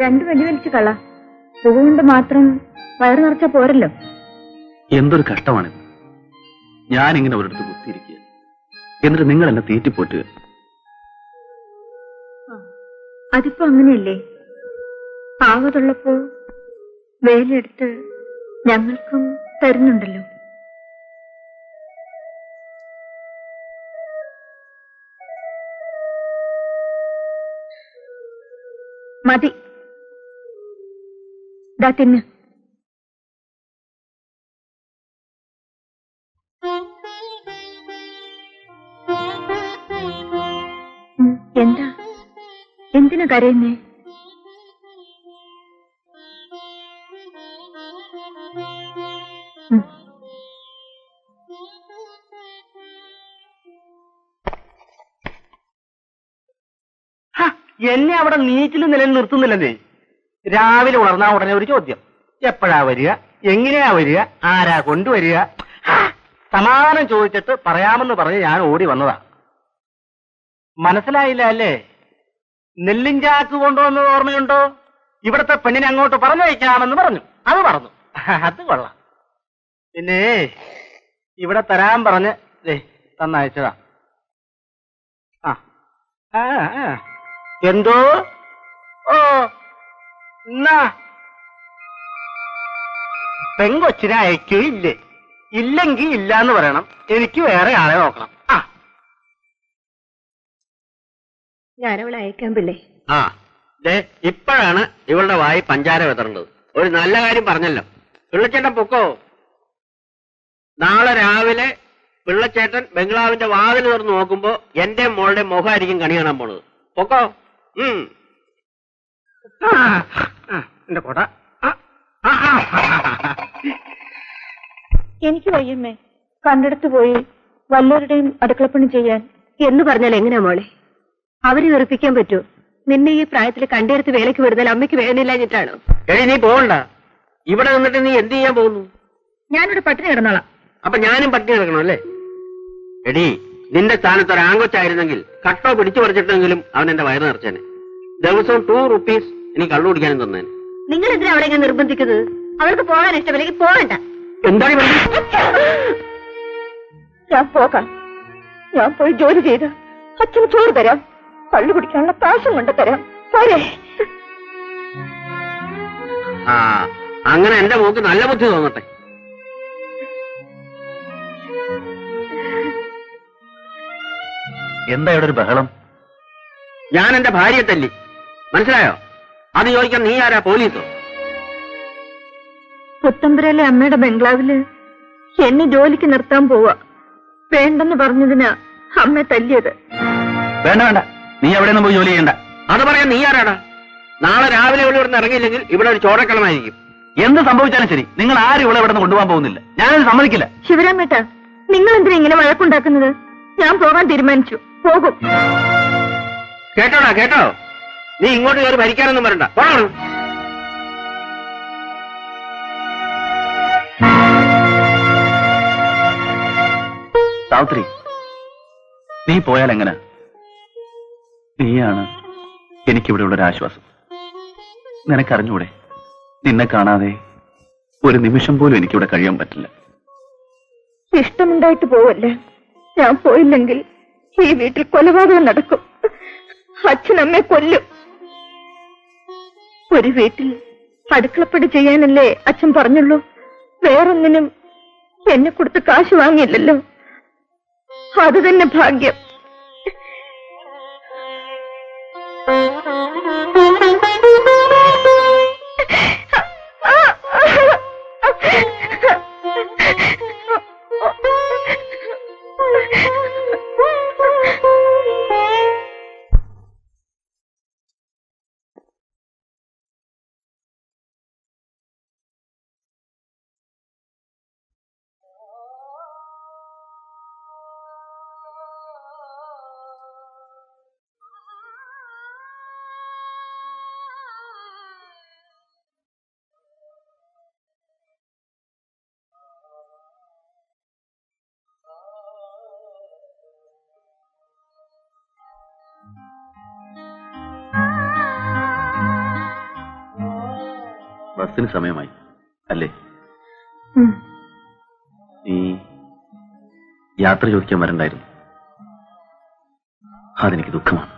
രണ്ടു വലി വലിച്ചു കള. സുഖകൊണ്ട് മാത്രം വയറു നിറച്ച പോരല്ലോ. എന്തൊരു കഷ്ടമാണിത്. ഞാനിങ്ങനെ ഒരിടത്ത് കുത്തിയിരിക്കുക, എന്നിട്ട് നിങ്ങൾ എന്നെ തീറ്റിപ്പോറ്റുക. അതിപ്പോ അങ്ങനെയല്ലേ? ആവതുള്ളപ്പോ വേലയെടുത്ത് ഞങ്ങൾക്കും തരുന്നുണ്ടല്ലോ. മതി, ദാ തിന്ന്. എന്താ, എന്തിനാ കരയുന്നേ? എന്നെ അവിടെ നീറ്റിൽ നിലനിർത്തുന്നില്ലെന്നേ. രാവിലെ ഉണർന്നാ ഉടനെ ഒരു ചോദ്യം, എപ്പോഴാ വരിക, എങ്ങനെയാ വരിക, ആരാ കൊണ്ടുവരിക. സമാധാനം ചോദിച്ചിട്ട് പറയാമെന്ന് പറഞ്ഞ് ഞാൻ ഓടി വന്നതാ. മനസ്സിലായില്ല അല്ലേ? നെല്ലിഞ്ചാക്ക് കൊണ്ടുവന്നത് ഓർമ്മയുണ്ടോ? ഇവിടത്തെ പെണ്ണിനെ അങ്ങോട്ട് പറഞ്ഞയക്കാമെന്ന് പറഞ്ഞു. അത് പറഞ്ഞു. അത് കൊള്ളാം. പിന്നെ ഇവിടെ തരാൻ പറഞ്ഞ് തന്നയച്ചതാ. എന്തോ? ഓ, എന്നാ പെങ്കൊച്ചിനെ അയക്കുകയില്ലേ? ഇല്ലെങ്കിൽ ഇല്ലാന്ന് പറയണം. എനിക്ക് വേറെ ആളെ നോക്കണം. ഞാനവളെ അയക്കാൻ പിള്ളേ. ഇപ്പോഴാണ് ഇവളുടെ വായി പഞ്ചാര വിതറേണ്ടത്. ഒരു നല്ല കാര്യം പറഞ്ഞല്ലോ. പിള്ളച്ചേട്ടൻ പൊക്കോ. നാളെ രാവിലെ പിള്ളച്ചേട്ടൻ ബംഗ്ലാവിന്റെ വാതിൽ തുറന്ന് നോക്കുമ്പോ എന്റെ മോളുടെ മുഖമായിരിക്കും കണി കാണാൻ പോണത്. പൊക്കോ. എന്റെ കോട്ട. എനിക്ക് വയ്യമ്മേ. കണ്ടിടത്ത് പോയി വല്ലവരുടെയും അടുക്കളപ്പണി ചെയ്യാൻ എന്ന് പറഞ്ഞാൽ എങ്ങനെയാ മോളെ? അവര് വെറുപ്പിക്കാൻ പറ്റുമോ? നിന്നെ ഈ പ്രായത്തിൽ കണ്ടെടുത്ത് വേലയ്ക്ക് വിടുന്നതിൽ അമ്മയ്ക്ക് വേദനയില്ലാഞ്ഞിട്ടാണോ? എടി, നീ പോകണ്ട. ഇവിടെ നിന്നിട്ട് നീ എന്ത് ചെയ്യാൻ പോകുന്നു? ഞാനിവിടെ പട്ടിണി കിടന്നോളാം. അപ്പൊ ഞാനും പട്ടിണി കിടക്കണം അല്ലേ? എടി, നിന്റെ സ്ഥാനത്ത് ഒരു ആങ്കൊച്ചായിരുന്നെങ്കിൽ കട്ടോ പിടിച്ചു പറിച്ചിട്ടെങ്കിലും അവൻ എന്റെ വയറ് നിറച്ചേനെ. ദിവസവും 2 rupees എനിക്ക് കള്ളു കുടിക്കാനും തന്നേനെ. നിങ്ങൾ എന്തിനാ അവളെ ഇങ്ങനെ നിർബന്ധിക്കുന്നത്? അവൾക്ക് പോകാൻ ഇഷ്ടമില്ലെങ്കിൽ പോകണ്ട. എന്താണ്? ഞാൻ പോകാം. ഞാൻ പോയി ജോലി ചെയ്ത് അച്ഛന് ചോറ് തരാം. കള്ളു കുടിക്കാനുള്ള പ്രാവശ്യം കൊണ്ട് തരാം. പോരെ? അങ്ങനെ എന്റെ മോക്ക് നല്ല ബുദ്ധി തോന്നട്ടെ. എന്താ ഇവിടെ ഒരു ബഹളം? ഞാൻ എന്റെ ഭാര്യയെ തല്ലി, മനസ്സിലായോ? അത് ചോദിക്കാൻ നീ ആരാ? പോലീസോ? പുത്തമ്പുരയിലെ അമ്മയുടെ ബംഗ്ലാവില് എന്നെ ജോലിക്ക് നിർത്താൻ പോവാ. വേണ്ടെന്ന് പറഞ്ഞതിനാ അമ്മ തല്ലിയത്. വേണ്ട വേണ്ട, നീ എവിടെയൊന്നും പോയി ജോലി ചെയ്യണ്ട. അത് പറയാൻ നീ ആരാടാ? നാളെ രാവിലെ ഇവിടെ ഇവിടുന്ന് ഇറങ്ങിയില്ലെങ്കിൽ ഇവിടെ ഒരു ചോരക്കളമായിരിക്കും. എന്ത് സംഭവിച്ചാലും ശരി, നിങ്ങൾ ആരും ഇവിടെ ഇവിടെ നിന്ന് കൊണ്ടുപോകാൻ പോകുന്നില്ല. ഞാനത് സമ്മതിക്കില്ല. ശിവരാമേട്ട, നിങ്ങൾ എന്തിനാ ഇങ്ങനെ വഴക്കുണ്ടാക്കുന്നത്? ഞാൻ പോകാൻ തീരുമാനിച്ചു. പോകും. കേട്ടോടാ, കേട്ടോ? നീ ഇങ്ങോട്ട് കയറി ഭരിക്കാനൊന്നും വരണ്ട. പോണോ? സാവിത്രി, നീ പോയാൽ എങ്ങനെ? നീയാണ് എനിക്കിവിടെ ഒരു ആശ്വാസം. നിനക്കറിഞ്ഞൂടെ, നിന്നെ കാണാതെ ഒരു നിമിഷം പോലും എനിക്കിവിടെ കഴിയാൻ പറ്റില്ല. ഇഷ്ടമുണ്ടായിട്ട് പോവല്ലേ? ഞാൻ പോയില്ലെങ്കിൽ ഈ വീട്ടിൽ കൊലപാതകം നടക്കും. അച്ഛനമ്മയെ കൊല്ലും. ഒരു വീട്ടിൽ അടുക്കളപ്പടി ചെയ്യാനല്ലേ അച്ഛൻ പറഞ്ഞുള്ളൂ. വേറൊന്നിനും എന്നെ കൊടുത്ത് കാശ് വാങ്ങിയില്ലല്ലോ. അത് തന്നെ ഭാഗ്യം. ബസ്സിന് സമയമായി അല്ലേ? നീ യാത്ര ചോദിക്കാൻ വരണ്ടായിരുന്നു. അതെനിക്ക് ദുഃഖമാണ്.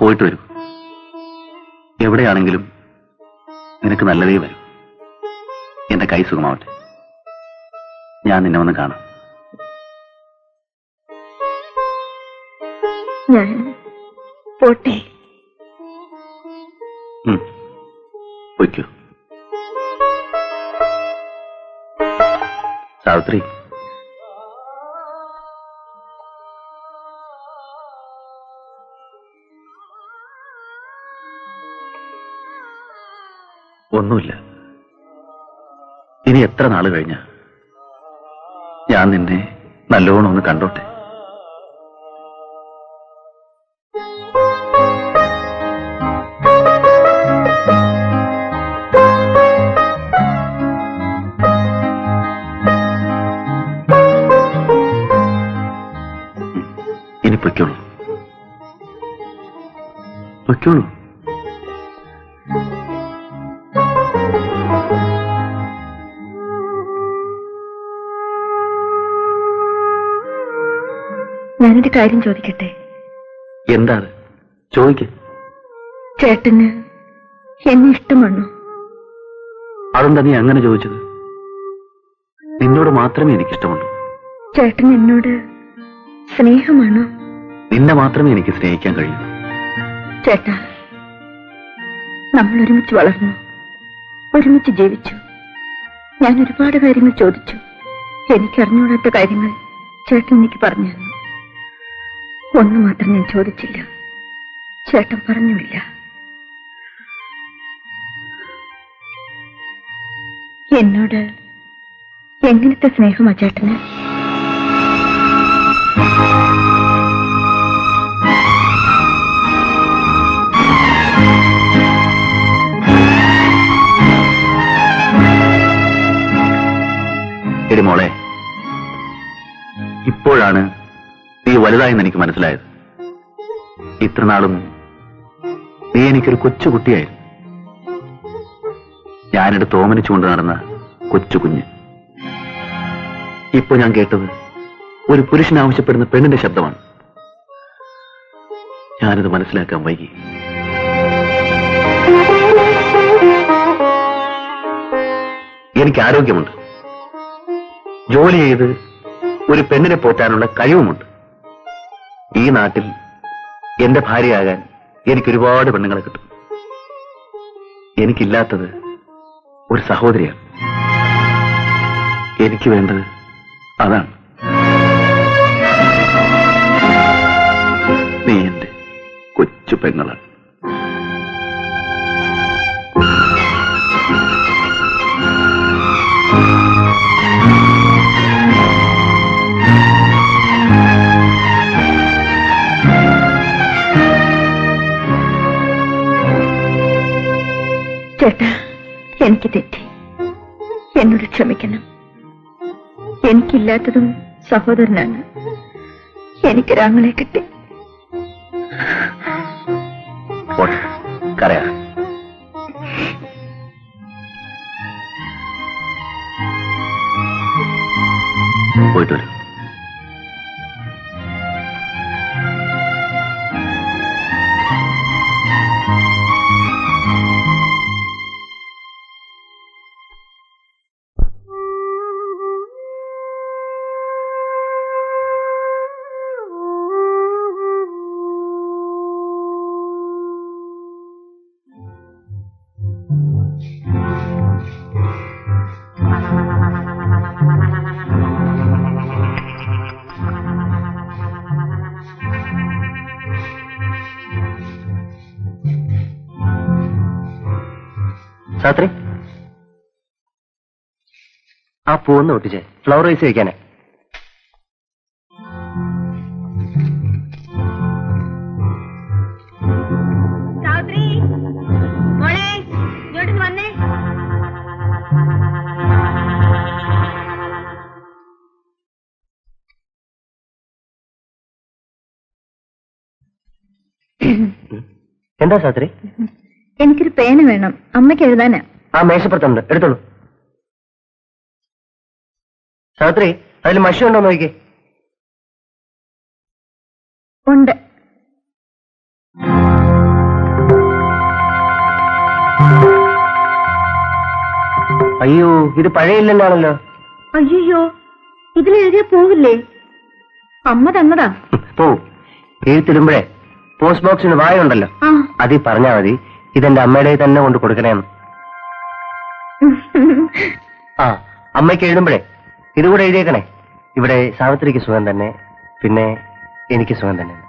പോയിട്ട് വരൂ. എവിടെയാണെങ്കിലും നിനക്ക് നല്ലതേ വരും. എന്റെ കൈ സുഖമാവട്ടെ. ഞാൻ നിന്നെ ഒന്ന് കാണാം. ഞാൻ പോട്ടെ. പൊയ്ക്കോ. സാവിത്രി, ഒന്നുമില്ല. ഇനി എത്ര നാള് കഴിഞ്ഞ ഞാൻ നിന്നെ നല്ലോണം ഒന്ന് കണ്ടോട്ടെ. ഇനി പൊയ്ക്കോളൂ, പൊയ്ക്കോളൂ. ഞാനൊരു കാര്യം ചോദിക്കട്ടെ? എന്താണ്? ചോദിക്ക. ചേട്ടന് എന്നെ ഇഷ്ടമാണോ? അതെന്താ നീ അങ്ങനെ ചോദിച്ചത്? നിന്നോട് മാത്രമേ എനിക്കിഷ്ടമുള്ളൂ. ചേട്ടൻ എന്നോട് സ്നേഹമാണോ? നിന്നെ മാത്രമേ എനിക്ക് സ്നേഹിക്കാൻ കഴിയൂ. ചേട്ടാ, നമ്മൾ ഒരുമിച്ച് വളർന്നു, ഒരുമിച്ച് ജീവിച്ചു. ഞാൻ ഒരുപാട് കാര്യങ്ങൾ ചോദിച്ചു. എനിക്കറിഞ്ഞൂടാത്ത കാര്യങ്ങൾ ചേട്ടൻ എനിക്ക് പറഞ്ഞു തന്നു. ഒന്നു മാത്രം ഞാൻ ചോദിച്ചില്ല, ചേട്ടൻ പറഞ്ഞുമില്ല. എന്നോട് എങ്ങനത്തെ സ്നേഹമാ ചേട്ടന്? എടി മോളെ, ഇപ്പോഴാണ് നീ വലുതായെന്ന് എനിക്ക് മനസ്സിലായത്. ഇത്രനാളും നീ എനിക്കൊരു കൊച്ചുകുട്ടിയായിരുന്നു. ഞാനെടുത്ത് ഓമനിച്ചുകൊണ്ട് നടന്ന കൊച്ചു കുഞ്ഞ്. ഇപ്പൊ ഞാൻ കേട്ടത് ഒരു പുരുഷൻ ആവശ്യപ്പെടുന്ന പെണ്ണിന്റെ ശബ്ദമാണ്. ഞാനിത് മനസ്സിലാക്കാൻ വൈകി. എനിക്ക് ആരോഗ്യമുണ്ട്, ജോലി ചെയ്ത് ഒരു പെണ്ണിനെ പോറ്റാനുള്ള കഴിവുമുണ്ട്. ഈ നാട്ടിൽ എന്റെ ഭാര്യയാകാൻ എനിക്ക് ഒരുപാട് പെണ്ണുങ്ങളെ കിട്ടും. എനിക്കില്ലാത്തത് ഒരു സഹോദരിയാണ്. എനിക്ക് വേണ്ടത് അതാണ്. നീ എന്റെ കൊച്ചു പെങ്ങളാണ്. ചേട്ടാ, എനിക്ക് തെറ്റി, എന്നോട് ക്ഷമിക്കണം. എനിക്കില്ലാത്തതും സഹോദരനാണ്. എനിക്കൊരാങ്ങളെ കിട്ടി. കരയാ. പോയിട്ട് വരും. സാത്രി, ആ പൂന്ന് ഒട്ടിച്ചേ, ഫ്ലവർ റൈസ് കഴിക്കാനേ. മോളെ, ഇങ്ങോട്ട് വന്നേ. എന്താ സാത്രി? എനിക്കൊരു പേന വേണം, അമ്മയ്ക്ക് എഴുതാനാ. ആ മേശപ്പുറത്തുണ്ട്, എടുത്തോളൂ. സാത്രി, അതിൽ മഷി ഉണ്ടോ നോക്കിക്കേ. ഉണ്ട്. അയ്യോ, ഇത് പഴയ ഇല്ലെന്നാണല്ലോ. അയ്യോ, ഇതിലെഴുതിയ പോവില്ലേ? അമ്മ തന്നതാ. പോവും. എഴുത്തിടുമ്പോഴേ പോസ്റ്റ് ബോക്സിന് വായുണ്ടല്ലോ, ആ. അതിൽ പറഞ്ഞാ മതി ഇതെന്റെ അമ്മയുടെ തന്നെ കൊണ്ട് കൊടുക്കണേന്ന്. ആ, അമ്മയ്ക്ക് എഴുതുമ്പോഴേ ഇതുകൂടെ എഴുതിയേക്കണേ. ഇവിടെ സാവിത്രിക്ക് സുഖം തന്നെ, പിന്നെ എനിക്ക് സുഖം തന്നെ.